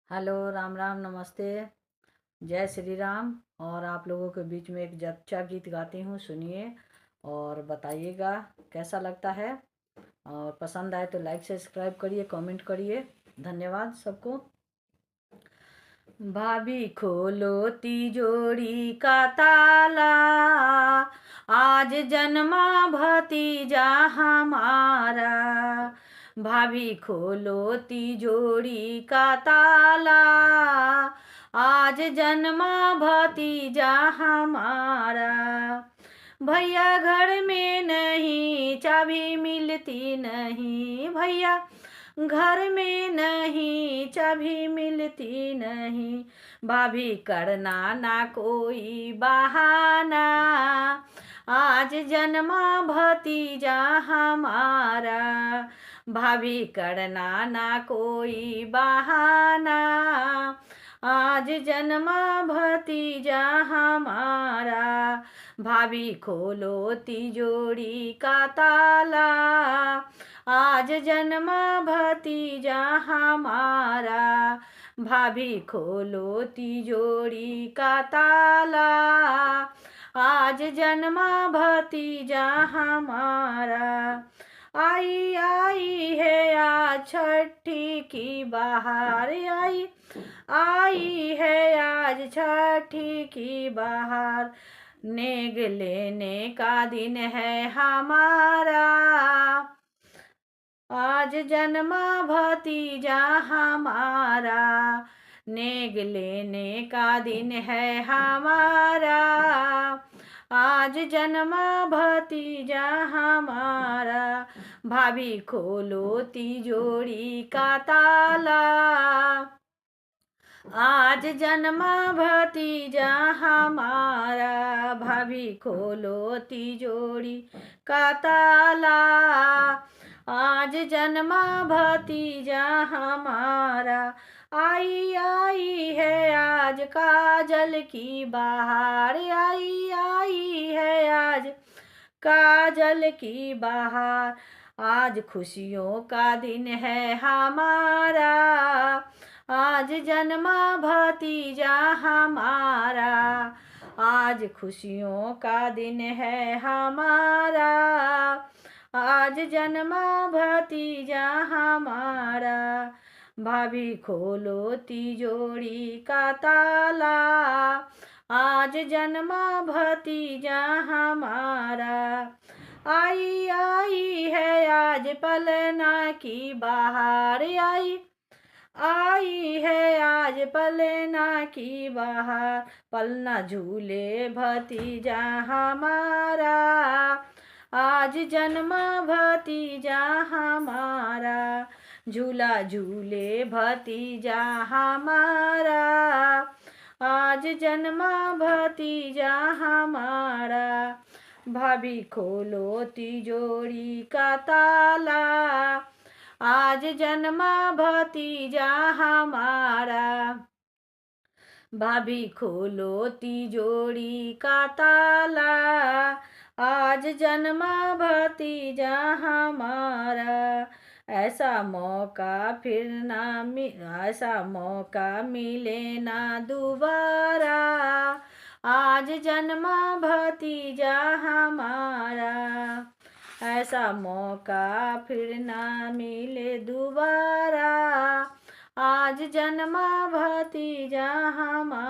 Hello, Ram Ram, नमस्ते, जय श्री राम। और आप लोगों के बीच में एक अच्छा गीत गाती हूँ, सुनिए और बताइएगा कैसा लगता है। और पसंद आए तो लाइक सब्सक्राइब करिए, कमेंट करिए। धन्यवाद सबको। भाभी खोलो तिजोरी का ताला, आज जन्मा भतीजा हमारा। भाभी खोलो तिजोरी का ताला, आज जन्मा भतीजा हमारा। भैया घर में नहीं, चाबी मिलती नहीं। भैया घर में नहीं, चाबी मिलती नहीं। भाभी करना ना कोई बहाना, आज जन्मा भतीजा हमारा। भाभी करना ना कोई बहाना, आज जन्मा भतीजा हमारा। भाभी खोलो तिजोरी का ताला, आज जन्मा भतीजा हमारा। भाभी खोलो तिजोरी का ताला, आज जन्मा भतीजा हमारा। आई आई है आज छठी की बहार, आई है आज छठी की बहार। नेग लेने का दिन है हमारा, आज जन्मा भतीजा हमारा। नेग लेने का दिन है हमारा, आज जन्मा भतीजा हमारा। भाभी खोलो तिजोरी का ताला, आज जन्मा भतीजा हमारा। भाभी खोलो तिजोरी का ताला, आज जन्मा भतीजा हमारा। आई आई है आज काजल की बहार, आई है आज काजल की बहार। आज खुशियों का दिन है हमारा, आज जन्मा भतीजा हमारा। आज खुशियों का दिन है हमारा, आज जन्मा भतीजा हमारा। भाभी खोलो तिजोरी का ताला, आज जन्मा भतीजा हमारा। आई आई है आज पलना की बहार, आई है आज पलना की बहार। पलना झूले भतीजा हमारा, आज जन्मा भतीजा हमारा। झूला झूले भतीजा हमारा, आज जन्मा भतीजा हमारा। भाभी खोलो तिजोरी का ताला, आज जन्मा भतीजा हमारा। भाभी खोलो तिजोरी का ताला, आज जन्मा भतीजा हमारा। ऐसा मौका फिर ना ऐसा मौका मिले ना दोबारा, आज जन्मा भतीजा हमारा। ऐसा मौका फिर ना मिले दोबारा, आज जन्मा भतीजा हमारा।